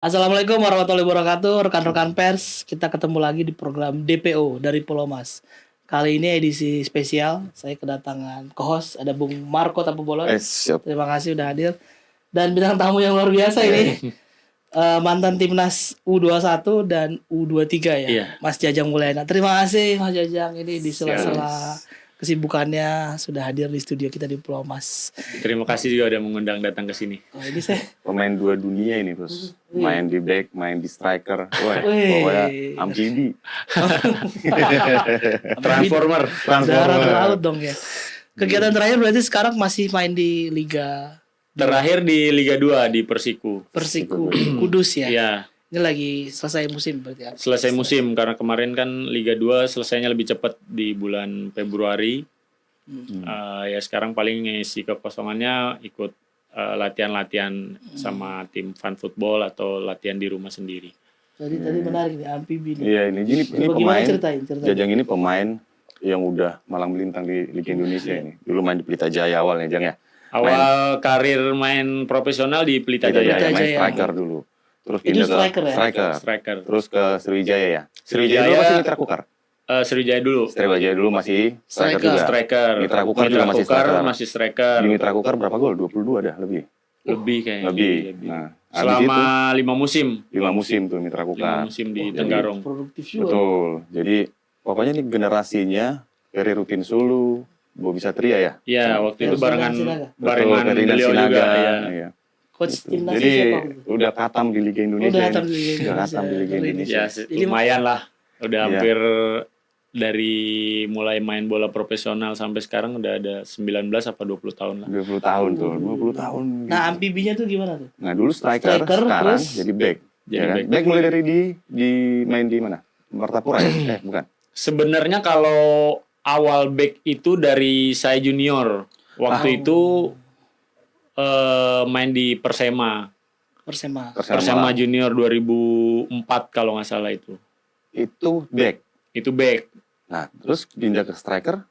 Assalamualaikum warahmatullahi wabarakatuh, rekan-rekan pers. Kita ketemu lagi di program DPO dari Pulau Mas. Kali ini edisi spesial. Saya kedatangan co-host, ada Bung Marco Tapubolon. Siap. Terima kasih udah hadir. Dan bintang tamu yang luar biasa ini, mantan timnas U21 dan U23 ya, Iya. Mas Jajang Mulyana. Terima kasih Mas Jajang, ini di sela-sela kesibukannya sudah hadir di studio kita di Pulau Mas. Terima kasih juga udah mengundang datang ke sini. Oh, ini saya Pemain dua dunia ini bos. Main di back, main di striker. Wah, Wih. pokoknya amfibi. Transformer. darat laut dong ya. Kegiatan terakhir berarti sekarang masih main di Liga Terakhir di Liga 2 di Persiku. Kudus ya. Iya, Ini lagi selesai musim berarti ya. selesai musim karena kemarin kan Liga 2 selesainya lebih cepat di bulan Februari. Ya sekarang paling ngisi kekosongannya ikut latihan-latihan sama tim fan football atau latihan di rumah sendiri. Tadi menarik nih amfibi nih. Iya ini Bagaimana pemain. ceritain. Jajang ini pemain yang udah malang melintang di Liga Indonesia ini. Dulu main di Pelita Jaya awalnya Jang ya. Awal karir main profesional di Pelita Pelita Jaya. Jaya main Jaya. striker dulu. Terus Itu pindah ke striker ya? Striker. Terus ke Sriwijaya ya. Sriwijaya Sriwijaya. dulu masih Mitra Kukar. Sriwijaya dulu. Sriwijaya dulu masih striker Striker. juga. Striker. Mitra Kukar juga masih striker. masih striker. Di Mitra Kukar berapa gol? 22 dah lebih. Lebih kayaknya. Lebih. Nah, habis Selama itu 5 musim. 5 musim tuh Mitra 5 Kukar. musim di Jadi, Tenggarong. Produktif juga. Betul. Jadi pokoknya ini generasinya Ferry Rutin Sulu, Bobi Satria ya. Iya, waktu itu Ferdinand barengan Sinaga. barengan Ferdinand beliau Sinaga, juga ya. iya. Coach timnas Jadi siapa? waktu itu? udah katam di Liga Indonesia. Udah ini. katam di Liga Udah Indonesia. katam di Liga Keren. Indonesia. Ya, Jadi- lumayan lah. Udah Iya. hampir dari mulai main bola profesional sampai sekarang udah ada 19 apa 20 tahun lah. 20 tahun tuh, 20 tahun. Nah, amfibinya tuh gimana tuh? Nah, dulu striker, Striker, sekarang terus jadi back. Jadi Ya kan? back. Back mulai dari di main di mana? Martapura ya? Bukan. Sebenarnya kalau awal back itu dari saya junior. Waktu itu main di Persema. Persema. Persema Junior 2004 kalau nggak salah itu. Itu back. Itu back. Nah, terus pindah ke striker.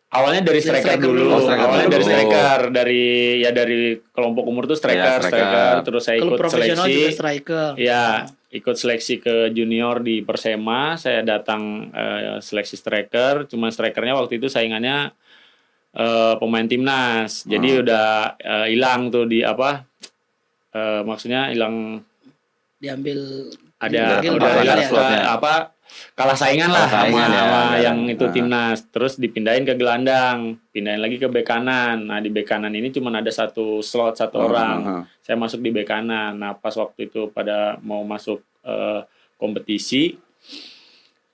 Awalnya dari striker striker dulu. dulu. Oh, striker Awalnya dulu. dari striker, dari kelompok umur tuh striker, Iya, striker. Terus saya Kalau ikut profesional seleksi. juga striker. Ya, ikut seleksi ke junior di Persema. Saya datang seleksi striker. Cuma strikernya waktu itu saingannya pemain timnas. Jadi udah hilang tuh di apa? Maksudnya hilang Diambil ada diambil udah bakal hilang ya. slotnya. kalah saingan lah Kalah saingan sama, ya, sama ya. yang itu Nah. timnas. Terus dipindahin ke gelandang, pindahin lagi ke bek kanan. Nah di bek kanan ini cuma ada satu slot satu orang. Saya masuk di bek kanan. Nah pas waktu itu pada mau masuk kompetisi,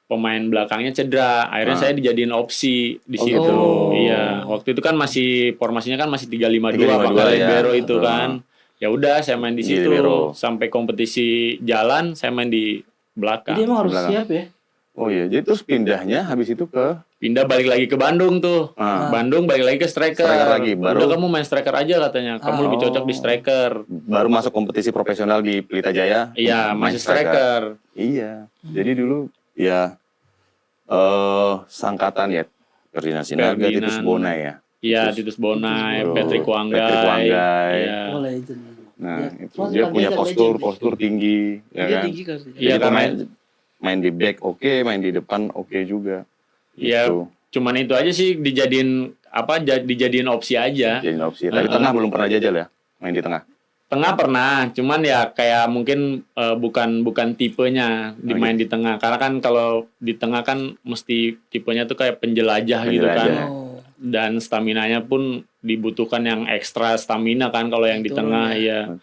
pemain belakangnya cedera. Akhirnya saya dijadiin opsi di situ. gitu. Iya, waktu itu kan masih formasinya kan masih 3-5-2 3-5-2 pakai ya. libero itu Betul. kan. Ya udah saya main di Di situ libero. sampai kompetisi jalan saya main di belakang. Jadi emang harus Belakang. siap ya. Oh iya, jadi terus pindahnya habis itu ke Pindah balik lagi ke Bandung tuh. Bandung balik lagi ke striker. Striker lagi, baru- Udah kamu main striker aja katanya. Kamu lebih cocok di striker. baru masuk kompetisi profesional di Pelita Jaya. Iya, main masih striker. Iya. Jadi dulu ya sangkatan ya Ferdinand Sinaga, Ferdinand. Titus Bonai ya. Iya, Titus Bonai, Betul. Patrick Wanggai. Patrick Wanggai. Iya. Oh, legend. Nah, Ya, itu soalnya dia punya legend. postur tinggi ya Dia kan. tinggi kan. Iya, Jadi karena main di back oke, main di depan oke juga. Iya, Gitu. cuman itu aja sih dijadiin opsi aja. Jadi opsi. Tapi tengah belum pernah jajal ya, main di tengah. Tengah pernah, cuman ya kayak mungkin bukan tipenya dimain di tengah. Karena kan kalau di tengah kan mesti tipenya tuh kayak penjelajah gitu kan. Penjelajah. Oh. Dan staminanya pun dibutuhkan yang ekstra stamina kan kalau yang di Betul, tengah ya. ya.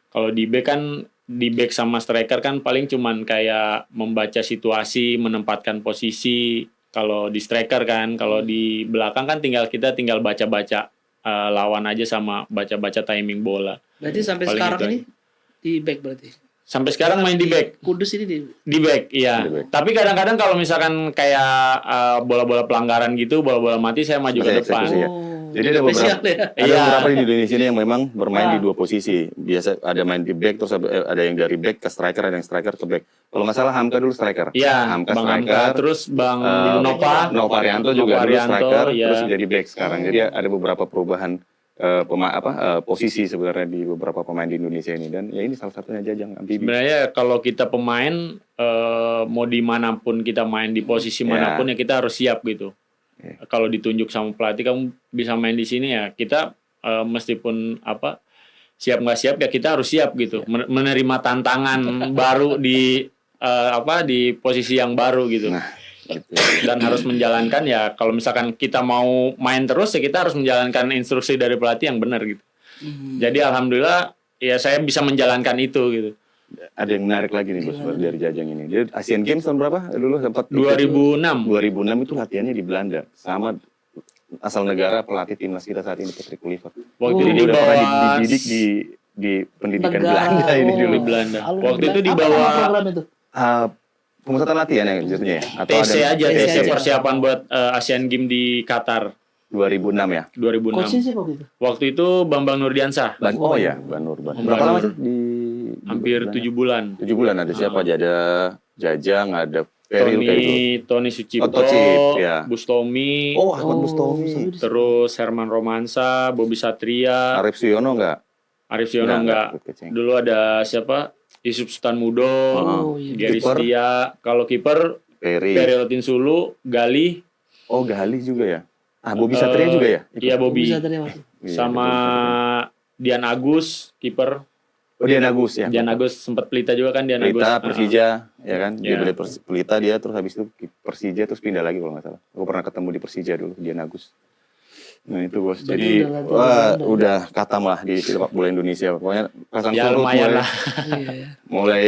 Kalau di back kan di back sama striker kan paling cuman kayak membaca situasi, menempatkan posisi. Kalau di striker kan, kalau di belakang kan kita tinggal baca-baca lawan aja sama baca-baca timing bola. Berarti sampai Paling sekarang itu ini di back berarti. Sampai sekarang main di back. Kudus ini Di back, iya. Di back. Tapi kadang-kadang kalau misalkan kayak bola-bola pelanggaran gitu, bola-bola mati saya maju ke Masih depan. eksekusi ya? Jadi ada spesial beberapa- ya. Ada Iya. beberapa di Indonesia ini yang memang bermain di dua posisi. Biasa ada main di back, terus ada yang dari back ke striker, ada yang striker ke back. Kalau nggak salah Hamka dulu striker. Iya, Hamka Bang striker. Hamka, terus Bang Nova. Nova Arianto juga Nova dulu Arianto, striker, iya. terus jadi back sekarang. Jadi ada beberapa perubahan posisi sebenarnya di beberapa pemain di Indonesia ini, dan ya ini salah satunya Jajang Amfibi. Sebenarnya kalau kita pemain mau dimanapun kita main di posisi manapun ya kita harus siap gitu. Kalau ditunjuk sama pelatih kamu bisa main di sini ya kita meskipun siap nggak siap ya kita harus siap gitu. Menerima tantangan baru di posisi yang baru gitu. Nah, gitu. Dan harus menjalankan ya kalau misalkan kita mau main terus ya kita harus menjalankan instruksi dari pelatih yang benar gitu. Jadi alhamdulillah ya saya bisa menjalankan itu gitu. Ada yang menarik lagi nih Bos dari Jajang ini. Dia Asian Games tahun berapa? Dulu sempat 2006 itu latihannya di Belanda sama asal negara pelatih timnas kita saat ini Patrick Kluivert. Waktu itu Jadi di dia udah pernah bawah dididik di pendidikan Negara. Belanda ini dulu. di Belanda. Alumni Waktu itu di Apa bawah nama program itu? Pemusatan latihan ya jadinya ya? Atau TC aja, TC TC aja. persiapan buat Asian Games di Qatar 2006 ya? 2006. Coachnya siapa gitu? Waktu itu Bambang Nurdiansah. Oh ya, Banur. Berapa Banur. lama sih di Hampir 7 bulan. 7 bulan ada siapa aja? Ada Jajang, ada Peril kayak itu. Tony Sucipto, Tocip, ya. Bustomi, Oh, Ahmad Bustomi. terus Herman Romansa, Bobby Satria, Arif Suyono enggak? Arif Siono enggak. Dulu ada siapa? Yusuf Sultan Mudo, Oh, iya. Gary Kiper. Setia. Kalau kiper Peri. Periel Tinsulu, Gali, Oh, Gali juga ya? Bobby Satria juga ya? iya Bobby, Bisa tadi waktu. Iya, sama Dian Agus, kiper. Oh, Dian Agus ya? Dian Agus sempat Pelita juga kan Dian Agus. Pelita, Persija, ya kan? Dia Iya. dari Pelita dia, terus habis itu Persija, terus pindah lagi kalau nggak salah. Aku pernah ketemu di Persija dulu, Dian Agus. Nah itu Bos, Berarti jadi udah latihan Belanda. udah katam lah di sepak bola Indonesia. Pokoknya pasang Ya surut lumayan mulai, lah. Iya. mulai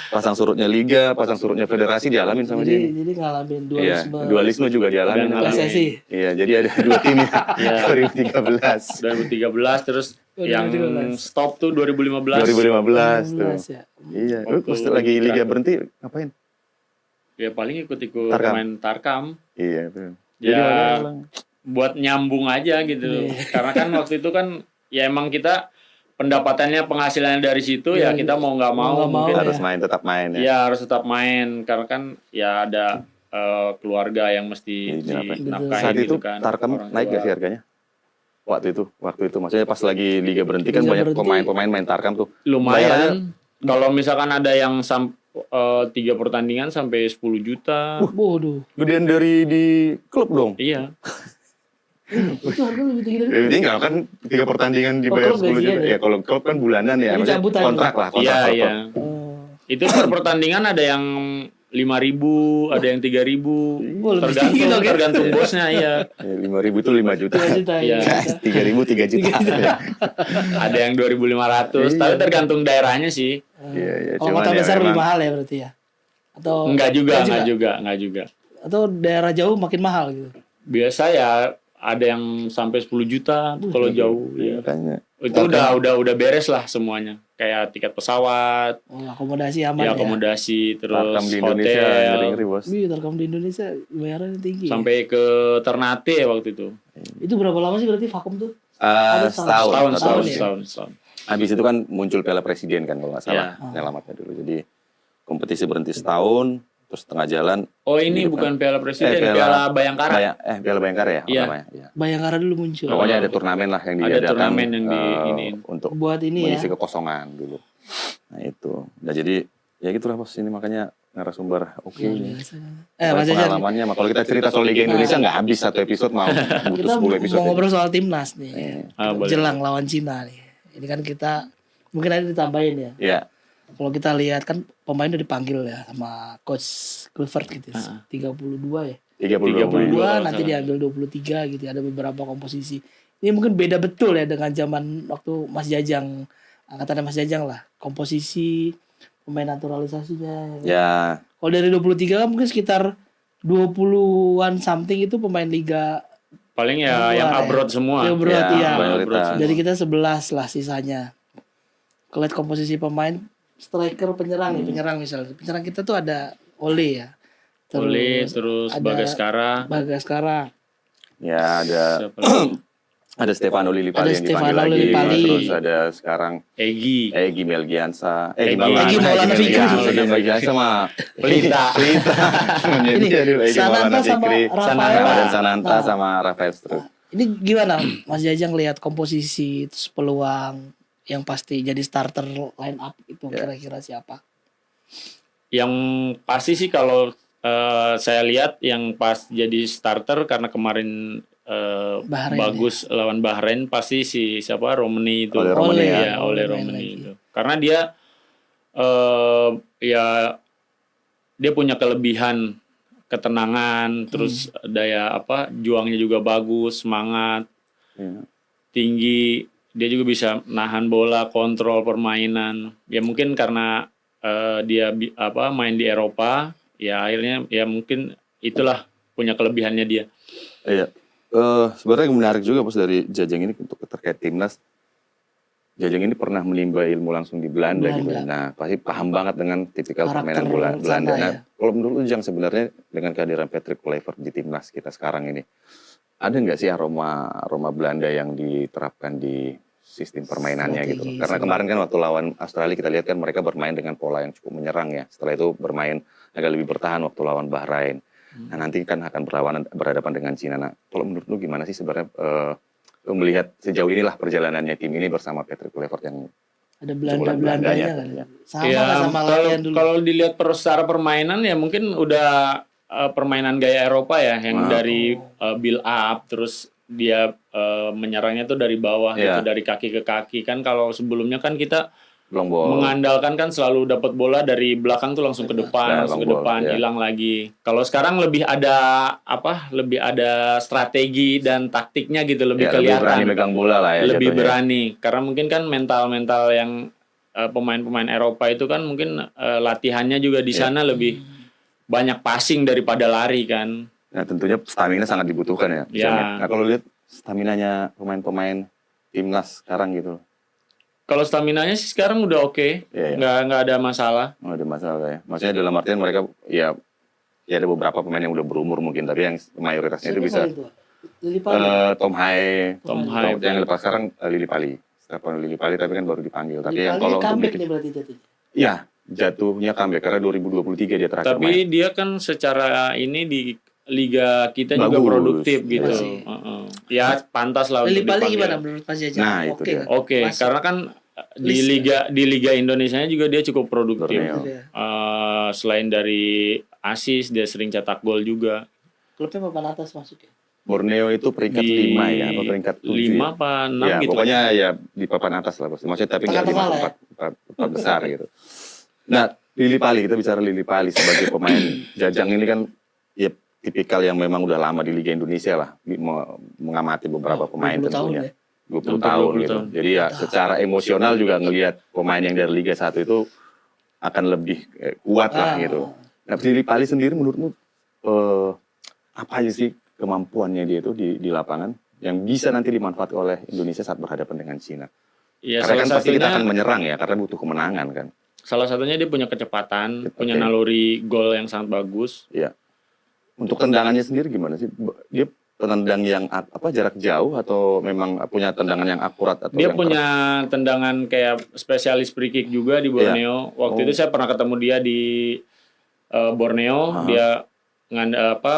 pasang surutnya liga, pasang surutnya federasi dialamin sama dia. Jadi ngalamin Iya, dualisme. dualisme juga dialamin. Dan ngalamin. PSSI. Iya, jadi ada 2 tim ya. Iya. 2013. 2013 terus 2013. yang stop tuh 2015. 2015 tuh. 16 ya. Iya, Waktu pas lagi liga terakhir. berhenti ngapain? Ya paling ikut-ikut Tarkam. main Tarkam. Iya, tuh. Ya makanya buat nyambung aja gitu. Iya. Karena kan waktu itu kan ya emang kita pendapatannya penghasilannya dari situ Iya, ya kita mau nggak mau mau nggak mau mungkin harus main, tetap main ya. ya harus tetap main karena kan ya ada keluarga yang mesti Iya, dinafkahin Saat itu gitu kan. Tarkam orang naik tua. gak sih harganya? Waktu itu maksudnya pas lagi liga berhenti kan Liga banyak berhenti. pemain-pemain main Tarkam tuh. Lumayan. Kalau misalkan ada yang 3 pertandingan sampai 10 juta. Waduh. Gedean dari di klub dong. Iya. Itu harga lebih tinggi dari Jadi nggak kan 3 pertandingan dibayar klub 10 juta. gajian ya? Ya kalau klub kan bulanan ya, Ini maksudnya cabutan. kontrak lah, kontrak. Iya, per iya. klub. Oh. Itu per pertandingan ada yang 5.000, ada yang 3.000. Oh, lebih tinggi dong, ya? Tergantung bosnya ya. 5.000 itu 5 juta. 3 juta Iya. ya. 3.000 3 juta. Ada yang 2.500, Iya. tapi tergantung daerahnya sih. Iya, iya. Oh, Cuman kota ya besar lebih memang- mahal ya berarti ya? Atau Enggak juga. Atau daerah jauh makin mahal gitu. Biasa ya ada yang sampai 10 juta kalau jauh ya. Makanya. Itu udah beres lah semuanya. Kayak tiket pesawat, Oh, akomodasi aman ya ya. akomodasi, terus Tarkam di Indonesia hotel, ngeri-ngeri bos. Iya, Tarkam di Indonesia bayarannya tinggi. sampai ke Ternate waktu itu. Itu berapa lama sih berarti vakum tuh? Setahun. Setahun. Habis itu kan muncul Piala Presiden kan kalau nggak salah. Ya. Nyelamatnya dulu. Jadi kompetisi berhenti setahun, terus tengah jalan. Oh ini Gitu bukan kan. Piala Presiden, Piala- Piala Bayangkara. Piala Bayangkara ya? Iya. namanya? Iya. Bayangkara dulu muncul. Pokoknya ada turnamen lah yang Ada diadakan. turnamen yang diiniin. Untuk Buat ini ya. mengisi kekosongan dulu. Nah itu. Nah jadi ya gitulah bos. Ini makanya narasumber oke. Luar biasa. Soalnya Mas Jajan, pengalamannya, kalau kita cerita soal Liga Indonesia nggak habis satu episode, mau butuh kita 10 episode. mau ngobrol soal timnas nih. Boleh. Jelang lawan Cina nih. Ini kan kita mungkin ada ditambahin ya. Ya, Kalau kita lihat kan pemain udah dipanggil ya sama coach Kluivert gitu. 32 ya. 32 32. pemain. Nanti diambil 23 gitu. Ada beberapa komposisi. Ini mungkin beda betul ya dengan zaman waktu Mas Jajang, angkatannya Mas Jajang lah. Komposisi, pemain naturalisasinya. Ya, Kalau dari 23 kan mungkin sekitar 20-an something itu pemain liga. Paling ya Luar yang ya. abroad semua. Ya, abroad, ya, iya. mayoritas. Jadi kita 11 lah sisanya. Kelihat komposisi pemain, striker, penyerang nih, penyerang misalnya. Penyerang kita tuh ada Ole ya. Terus ada Bagaskara. Bagaskara. ya ada Siapa lagi? ada Stefano Lillipali Ada yang dipanggil Stefano lagi, Lillipali. terus ada sekarang Egi. Egy Melgiansa, Egy Maulana Fikri. Egy Melgiansa mah Pelita. Pelita. Ini Jadi Egy Sananta Maulana sama Fikri, Rafael. Ramadan Sananta Nah. sama Rafael Struik. Ini gimana Mas Jajang lihat komposisi terus peluang yang pasti jadi starter line up itu kira-kira siapa? Yang pasti sih kalau saya lihat yang pas jadi starter karena kemarin Bahrain bagus lawan Bahrain pasti si siapa Romani itu. Oleh Romani ya. Oleh Main Romani lagi. itu. Karena dia ya dia punya kelebihan ketenangan, terus daya juangnya juga bagus, semangat, Iya. tinggi, dia juga bisa nahan bola, kontrol permainan. Ya mungkin karena dia main di Eropa, ya akhirnya ya mungkin itulah punya kelebihannya dia. Iya. Sebenarnya yang menarik juga Bos dari Jajang ini untuk terkait timnas. Jajang ini pernah menimba ilmu langsung di Belanda gitu. Nah, pasti paham banget dengan tipikal Karakter permainan bola Belanda. sana, Nah, ya. kalau menurut lu Jang sebenarnya dengan kehadiran Patrick Kluivert di timnas kita sekarang ini, ada nggak sih aroma Belanda yang diterapkan di sistem permainannya gitu? Strategi, Karena kemarin kan waktu lawan Australia kita lihat kan mereka bermain dengan pola yang cukup menyerang ya. Setelah itu bermain agak lebih bertahan waktu lawan Bahrain. Nah, nanti kan akan berhadapan dengan Cina. Nah, kalau menurut lu gimana sih sebenarnya lu melihat sejauh inilah perjalanannya tim ini bersama Patrick Kluivert yang Ada Belandanya Belanda-Belandanya kan. ya. Sama Ya, nggak sama latihan dulu? kalau dilihat secara permainan ya mungkin udah permainan gaya Eropa ya yang dari build up terus dia menyerangnya tuh dari bawah gitu, dari kaki ke kaki kan. Kalau sebelumnya kan kita long ball. mengandalkan kan selalu dapat bola dari belakang tuh langsung ke depan, langsung ke long ball, depan, hilang lagi. Kalau sekarang lebih ada lebih ada strategi dan taktiknya gitu, lebih Lebih kelihatan. berani megang bola lah ya. Lebih jatuhnya. berani karena mungkin kan mental yang pemain-pemain Eropa itu kan mungkin latihannya juga di sana lebih banyak passing daripada lari kan. Nah, tentunya stamina sangat dibutuhkan ya. Ya. Nah, kalau lihat staminanya pemain-pemain timnas sekarang gitu. Kalau staminanya sih sekarang udah oke. Nggak ada masalah. Nggak ada masalah ya. Maksudnya dalam artian mereka ya ada beberapa pemain yang udah berumur mungkin, tapi yang mayoritasnya itu bisa. Tom Hai yang lepas sekarang Lili Pali. Stefano Lili Pali tapi kan baru dipanggil. Tapi yang kalau untuk comeback nih berarti jatuhnya. Iya, jatuhnya comeback karena 2023 dia terakhir Tapi main. dia kan secara ini di liga kita juga Bagus. produktif gitu. Masih. Ya pantas lah Lili untuk Pali dipanggil. gimana menurut Mas Jajang? Nah, itu dia. Oke, Masuk. karena kan di liga Indonesia juga dia cukup produktif. Borneo. Selain dari asis dia sering cetak gol juga. Klubnya papan atas masuk ya? Borneo itu peringkat Di 5 ya, atau peringkat 7 5 ya? apa 6 Ya, gitu. pokoknya ya di papan atas lah bos. Maksudnya tapi nggak di Tengah-tengah lah empat besar gitu. Nah, Lili Pali, kita bicara Lili Pali sebagai pemain Jajang ini kan ya tipikal yang memang udah lama di Liga Indonesia lah, mengamati beberapa pemain 20 tahun tentunya. ya? 20 tahun gitu. Jadi ya secara emosional juga ngelihat pemain yang dari Liga 1 itu akan lebih kuat lah gitu. Nah, Lili Pali sendiri menurutmu apa aja sih kemampuannya dia itu di lapangan yang bisa nanti dimanfaatkan oleh Indonesia saat berhadapan dengan Cina? Ya, Karena kan salah pasti kita satunya- akan menyerang ya, karena butuh kemenangan kan. Salah satunya dia punya kecepatan, Oke. punya naluri gol yang sangat bagus. Iya. Untuk tendangannya sendiri gimana sih? Dia penendang yang jarak jauh atau memang punya tendangan yang akurat atau Dia yang punya tendangan kayak spesialis free kick juga di Borneo. Waktu itu saya pernah ketemu dia di Borneo. Dia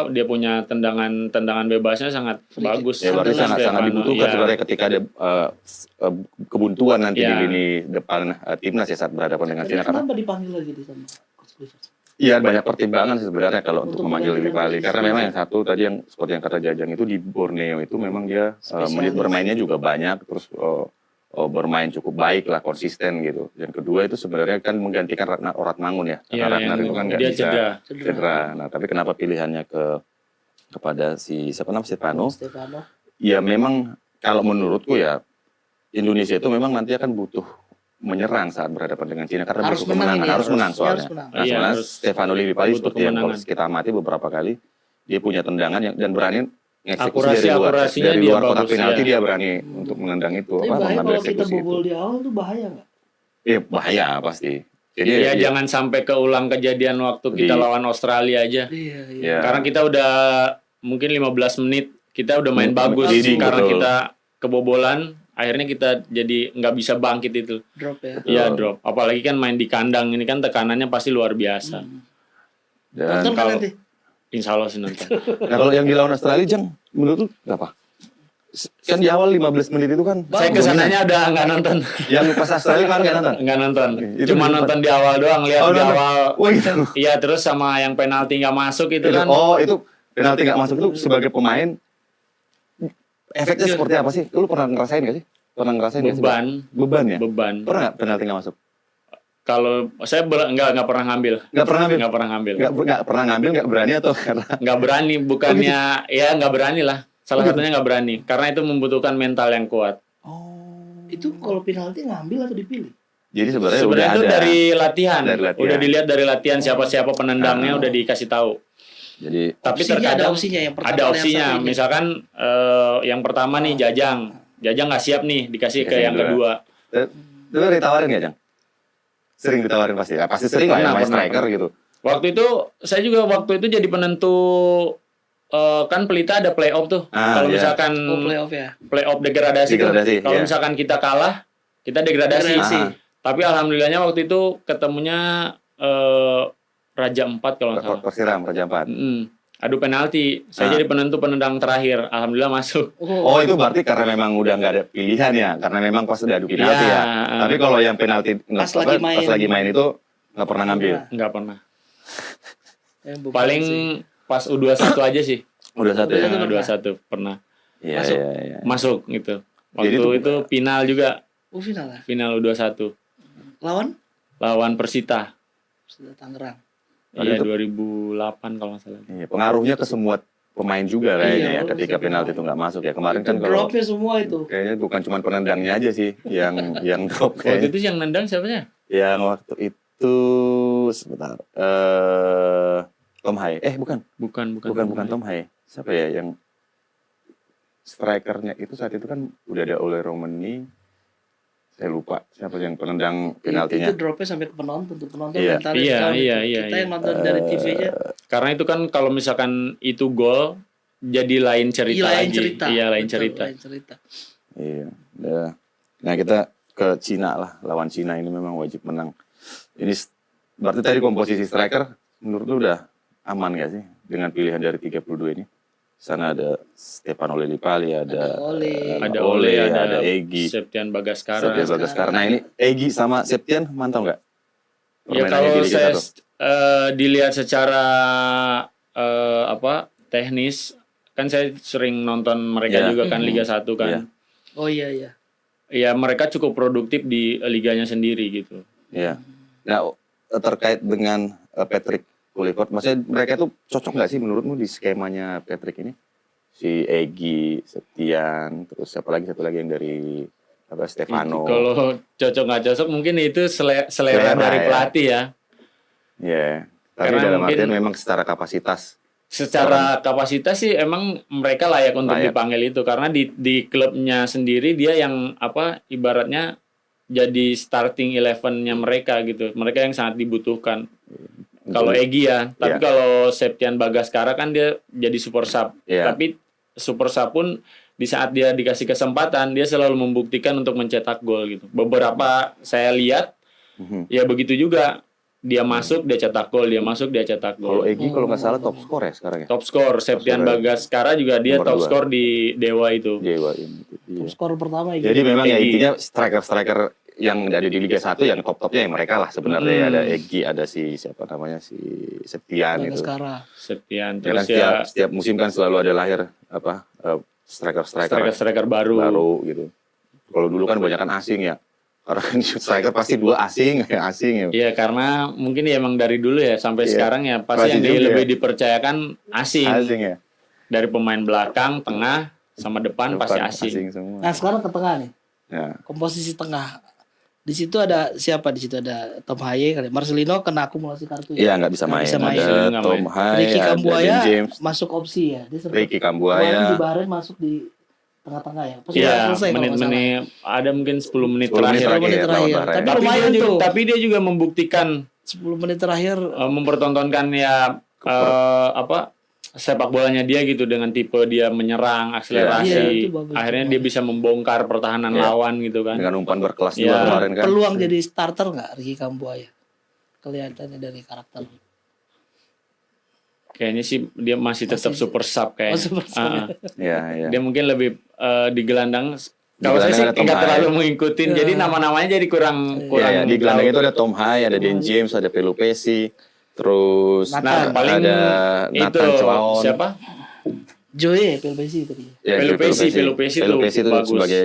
dia punya tendangan bebasnya sangat bagus. ya berarti sangat dibutuhkan Ya. sebenarnya ketika ada kebuntuan nanti di Ya. lini depan timnas ya saat berhadapan dengan Cina karena Kenapa dipanggil lagi di sana? Coach Clifford? iya banyak pertimbangan sih sebenarnya kalau untuk memanggil Lili Pali menggantikan karena memang yang satu tadi yang seperti yang kata Jajang itu di Borneo itu memang dia menit bermainnya juga banyak terus bermain cukup baik lah konsisten gitu. Yang kedua itu sebenarnya kan menggantikan Oratmangun ya karena Ratnar itu kan nggak dia bisa cedera. Nah tapi kenapa pilihannya kepada si siapa namanya Stefano? Stefano. Ya memang kalau menurutku ya Indonesia itu memang nanti akan butuh menyerang saat berhadapan dengan Cina karena Harus butuh menang kemenangan, ini, harus menang soalnya. harus menang. Nah, Iya, soalnya harus Stefano Lili Pali butuh seperti yang kalau kemenangan. kita amati beberapa kali dia punya tendangan yang dan berani mengeksekusi Akurasinya dari dia luar kotak bagus, penalti ya. dia berani untuk menendang itu Tapi bahaya mengambil kalau kita eksekusi itu. bobol di awal tuh bahaya nggak? Iya bahaya pasti. Jadi Ya, jangan sampai keulang kejadian waktu kita lawan Australia aja. Iya. ya, Karena kita udah mungkin 15 menit kita udah main bagus leading, karena betul. kita kebobolan akhirnya kita jadi nggak bisa bangkit itu. Drop ya. Iya drop. Apalagi kan main di kandang ini kan tekanannya pasti luar biasa. dan Nonton kan kalau- nanti? Insya Allah sih nonton. nah, kalau yang di lawan Australia Jang menurut lu apa? Kan di awal 15 menit itu kan Saya kesananya udah nggak nonton. yang pas Australia kan nggak nonton. Nggak nonton. Itu Cuma nonton di awal doang, lihat di nonton. awal. Oh gitu. Iya, terus sama yang penalti nggak masuk itu kan. Oh itu penalti nggak masuk itu sebagai pemain efeknya seperti apa sih? Lu pernah ngerasain nggak sih? Pernah ngerasain nggak sih? Beban. Beban ya? Beban. Pernah nggak penalti nggak masuk? Kalau saya nggak pernah ngambil. Nggak pernah ngambil? Nggak pernah ngambil. Nggak pernah ngambil, nggak berani atau karena? Nggak berani, bukannya ya nggak berani lah. Salah satunya nggak berani, karena itu membutuhkan mental yang kuat. Itu kalau penalti ngambil atau dipilih? Jadi sebenarnya udah Sebenarnya itu ada. dari latihan. Dari latihan. Udah dilihat dari latihan siapa-siapa penendangnya udah dikasih tahu. Jadi Tapi Opsinya terkadang ada opsinya yang pertama ada yang opsinya. satu ini. Misalkan yang pertama nih Jajang nggak siap nih dikasih ke Dikasih yang kedua. kedua. Lu ditawarin nggak, Jang? Sering ditawarin pasti. Ya, pasti sering lah ya main striker gitu. Waktu itu saya juga waktu itu jadi penentu kan Pelita ada playoff tuh. Ah, Kalau iya. misalkan Oh, playoff ya. playoff degradasi, tuh. Degradasi, Kalau iya. misalkan kita kalah, kita degradasi. Degradasi. Tapi alhamdulillahnya waktu itu ketemunya Raja 4 kalau nggak salah. Persiram Raja 4. Adu penalti. Saya jadi penendang terakhir. Alhamdulillah masuk. Oh itu berarti karena memang udah nggak ada pilihan ya, karena memang pas udah adu penalti Iya, ya. Tapi kalau yang penalti Pas lagi main itu nggak pernah ngambil. Nggak pernah. Yang beban Paling sih. pas U21 aja sih. Udah satu ya. Udah satu. U21 pernah. Iya Masuk. iya iya. Masuk gitu. Waktu Jadi itu final juga. Final ya. Final U21. Lawan Lawan Persita. sudah Tangerang. Iya itu- 2008 kalau nggak salah. Iya, pengaruhnya ke semua pemain juga kayaknya ya Iya, ketika bagus. penalti itu nggak masuk ya. Kemarin Itu kan kalau dropnya semua itu. kayaknya bukan cuma penendangnya aja sih yang drop Waktu kayaknya. itu yang nendang siapanya? Yang waktu itu sebentar. Tom Hai. Bukan. Bukan Tom Hai. Siapa ya yang strikernya itu saat itu kan udah ada Ole Romani. Saya lupa siapa yang penendang penaltinya. Itu dropnya sampai ke penonton tuh. Penonton Iya. mentalnya Iya, down iya, itu. iya, Kita iya. yang nonton dari TV aja. Karena itu kan kalau misalkan itu gol jadi lain cerita lain lagi. cerita. Iya, lain Betul, cerita. lain cerita. Iya. Udah. Nah kita ke Cina lah, lawan Cina ini memang wajib menang. Ini berarti tadi komposisi striker menurut lu udah aman gak sih dengan pilihan dari 32 ini? Sana ada Stefano Lillipali, ada Ada Ole, ada Egy, Septian Bagaskara. Septian Bagaskara. Nah ini Egy sama Septian mantau nggak? Ya Permainannya kalau di Liga saya 1? dilihat secara teknis kan saya sering nonton mereka Iya. juga kan Liga 1 kan. Iya. Oh iya iya. Ya mereka cukup produktif di liganya sendiri gitu. Iya. Nah terkait dengan Patrick Kluivert, maksudnya mereka tuh cocok nggak sih menurutmu di skemanya Patrick ini? Si Egy, Septian, terus siapa lagi satu lagi yang dari Stefano. Kalau cocok nggak cocok mungkin itu selera dari ya. pelatih ya. Iya. Tapi Karena dalam mungkin- artian memang secara kapasitas. Secara kapasitas sih emang mereka layak untuk Layak. dipanggil itu karena di klubnya sendiri dia yang ibaratnya jadi starting 11-nya mereka gitu. Mereka yang sangat dibutuhkan. Kalau Egy ya, tapi Iya. kalau Septian Bagaskara kan dia jadi super sub. Iya. Tapi super sub pun di saat dia dikasih kesempatan dia selalu membuktikan untuk mencetak gol gitu. Beberapa saya lihat Mhm. ya begitu juga. Dia masuk, dia cetak gol, dia masuk, dia cetak Kalau gol. Egy kalau nggak salah top skor ya sekarang ya. Top skor Septian Top skor. Bagaskara juga dia Nomor top 2. skor di Dewa itu. Dewa ini. Iya. Skor pertama ya. Jadi memang ya Egy. intinya striker-striker yang ada di Liga 1 yang top-topnya yang mereka lah sebenarnya. Ada Egy, ada si siapa namanya si Septian itu. Sekarang. Septian Ya kan terus ya setiap musim kan selalu ada lahir striker-striker striker baru. baru gitu. Kalau dulu kan banyak kan asing ya. Karena kan striker pasti dua asing ya. Iya karena mungkin ya emang dari dulu ya sampai Iya. sekarang ya pasti Pasti yang juga lebih ya. dipercayakan asing. Asing ya. Dari pemain belakang, tengah, sama depan pasti Depan asing. semua. Nah sekarang ke tengah nih. Ya. Komposisi tengah. Di situ ada siapa? Di situ ada Tom Haye kali. Marcelino kena akumulasi kartu. Iya nggak bisa Nggak main. bisa main. Ada Nggak Tom main. Hai, Ricky ada Kambuaya Dan James, masuk opsi ya. Dia sempat Ricky kemarin di Kambuaya. Bahrain masuk di tengah-tengah ya. Pas udah Iya, selesai kalau nggak salah. menit-menit ada mungkin 10 menit 10 menit terakhir. 10 menit lawan terakhir. Bahrain. Tapi Tapi lumayan dia, tuh. tapi dia juga membuktikan 10 menit terakhir mempertontonkan ya sepak bolanya dia gitu dengan tipe dia menyerang, akselerasi. Iya, itu bagus. Akhirnya dia bisa membongkar pertahanan Iya. lawan gitu kan. Dengan umpan berkelas Iya. juga kemarin kan. peluang jadi starter nggak Ricky Kambuaya? Kelihatannya dari karakter. Kayaknya sih dia masih tetap Masih. super sub kayaknya. Oh, super sub. Ya. Dia mungkin lebih di gelandang. Di Kalau saya sih gelandang ada Tom nggak terlalu Hai. mengikutin, jadi nama-namanya jadi kurang. Iya, di gelandang itu ada Tom Hai, ada Dan James, ada Pelupesi, terus Nathan. paling ada itu Nathan Chuaon. siapa? Joey Pelbesi tadi. Ya, Pelupesi itu itu bagus. sebagai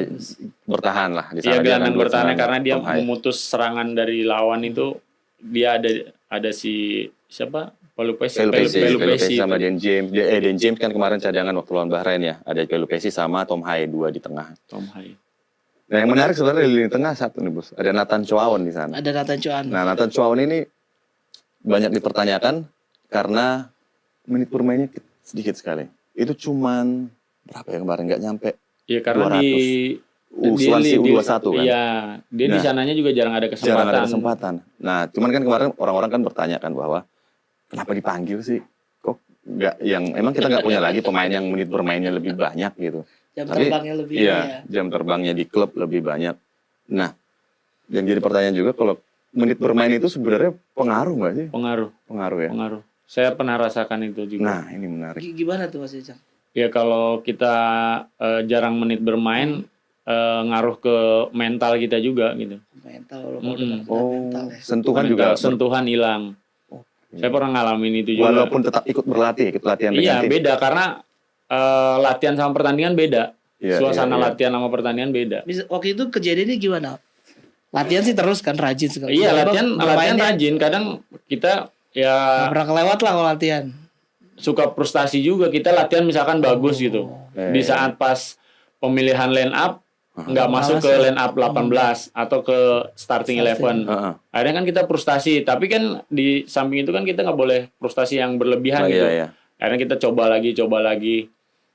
bertahan lah di Iya sana. Dia gelandang akan bertahan bertahan. karena dia Tom Hai. memutus serangan dari lawan itu. Dia ada si siapa? Pelupesi sama itu. Dan James. Dan James kan kemarin cadangan waktu lawan Bahrain ya. Ada Pelupesi sama Tom Hai, dua di tengah. Tom Hai. Nah, yang menarik sebenarnya di lini tengah satu nih, Bos. Ada Nathan Chuaon di sana. Ada Nathan Chuaon. Nah, Nathan Chuaon ini banyak dipertanyakan karena menit bermainnya sedikit sekali. Itu cuman berapa ya kemarin, nggak nyampe Iya karena 200. Swansea U21 kan. Iya, dia di Nah, sananya juga jarang ada kesempatan. Jarang ada kesempatan. Nah, cuman kan kemarin orang-orang kan bertanya kan bahwa kenapa dipanggil sih? Kok nggak yang emang kita nggak punya lagi pemain yang menit bermainnya lebih banyak gitu. Jam Tapi, terbangnya lebih Iya, ya. jam terbangnya di klub lebih banyak. Nah, yang jadi pertanyaan juga kalau menit bermain itu sebenarnya pengaruh nggak sih? Pengaruh, Pengaruh ya. pengaruh. Saya pernah rasakan itu juga. Nah, ini menarik. Gimana tuh Mas Ejang? Ya kalau kita jarang menit bermain ngaruh ke mental kita juga gitu. Mental kalau Mm-mm. dengan Oh, mental ya. sentuhan Mental, juga. sentuhan hilang. Saya pernah ngalamin itu juga. Walaupun tetap ikut berlatih, ikut latihan Iya dengan tim. beda karena latihan sama pertandingan beda. Iya, Suasana iya, iya. latihan sama pertandingan beda. Waktu itu kejadiannya gimana? Latihan sih terus kan rajin sekali. Iya Tiba-tiba latihan bermainnya rajin. Kadang kita nggak ya pernah kelewat lah kalau latihan. suka frustasi juga. Kita latihan misalkan bagus gitu. Di saat pas pemilihan line up nggak masuk ke line up 18 atau ke starting 11. Heeh. Akhirnya kan kita frustasi. Tapi kan di samping itu kan kita nggak boleh frustasi yang berlebihan gitu. Iya. Akhirnya kita coba lagi.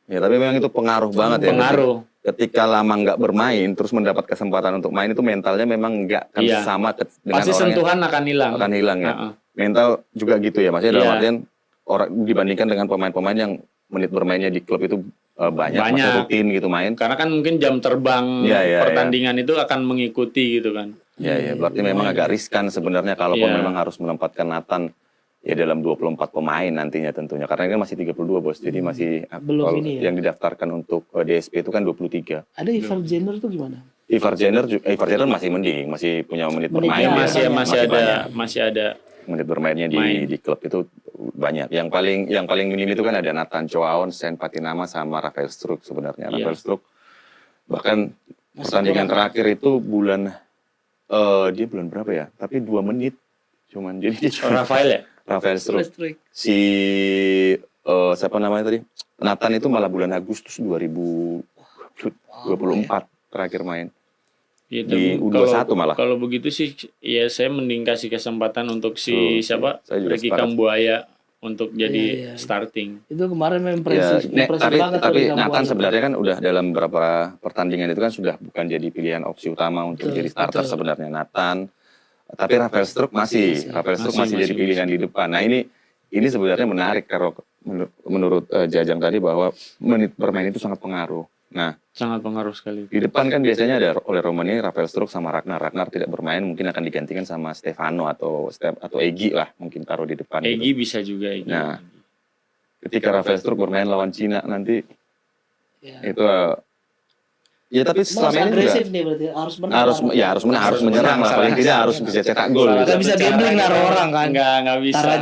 Ya, tapi memang itu pengaruh banget ya. Pengaruh. Ketika lama nggak bermain, terus mendapat kesempatan untuk main itu mentalnya memang nggak akan Iya. sama dengan Pasti orang sentuhan akan hilang. yang akan hilang ya. Heeh. Mental juga gitu ya, maksudnya dalam Iya. artian orang dibandingkan dengan pemain-pemain yang menit bermainnya di klub itu banyak, Banyak. masih rutin gitu main. Karena kan mungkin jam terbang Iya, pertandingan itu akan mengikuti gitu kan. Ya, berarti memang agak riskan sebenarnya kalaupun Iya. memang harus menempatkan Nathan ya dalam 24 pemain nantinya tentunya. Karena ini kan masih 32 Bos, jadi masih Belum kalau ini ya. yang didaftarkan untuk DSP itu kan 23. Ada Ivar Jenner tuh gimana? Ivar Jenner masih mending, masih punya menit bermain. Menitnya ya. masih ada Menit bermainnya di klub itu banyak. Yang paling minim itu kan ada Nathan Chuaon, Sen Patinama sama Rafael Struijk sebenarnya. Iya. Rafael Struijk bahkan pertandingan terakhir itu dia bulan berapa ya? Tapi 2 menit cuman jadi Rafael ya. Rafael Struijk. Listrik. Si siapa namanya tadi? Nathan itu malah bulan Agustus 2024 terakhir main. Ya, Di tapi U21 malah. Kalau begitu sih ya saya mending kasih kesempatan untuk si siapa? saya juga Ricky sepakat. Kambuaya untuk jadi Iya. starting. Itu kemarin Ya, impresif banget tuh tapi di Nathan Kambuaya. sebenarnya kan udah dalam beberapa pertandingan itu kan sudah bukan jadi pilihan opsi utama untuk Betul, jadi starter betul. sebenarnya Nathan. Tapi Rafael Struijk Rafael Struijk masih jadi pilihan di depan. Nah, ini sebenarnya menarik kalau menurut Jajang tadi bahwa menit bermain itu sangat pengaruh. Nah, Sangat pengaruh sekali. di depan kan biasanya ada oleh Romani, Rafael Struijk sama Ragnar. Ragnar tidak bermain, mungkin akan digantikan sama Stefano atau Egy lah, mungkin taruh di depan. Egy gitu. bisa juga Egy. Nah, ketika Rafael Struijk bermain lawan Cina nanti Ya. itu ya tapi Mau selama ini juga agresif nih berarti harus menang. harus menang, harus menyerang lah, paling tidak harus bisa cetak gol. Nggak Gitu. bisa gambling naruh orang kan. Nggak bisa. Ntar aja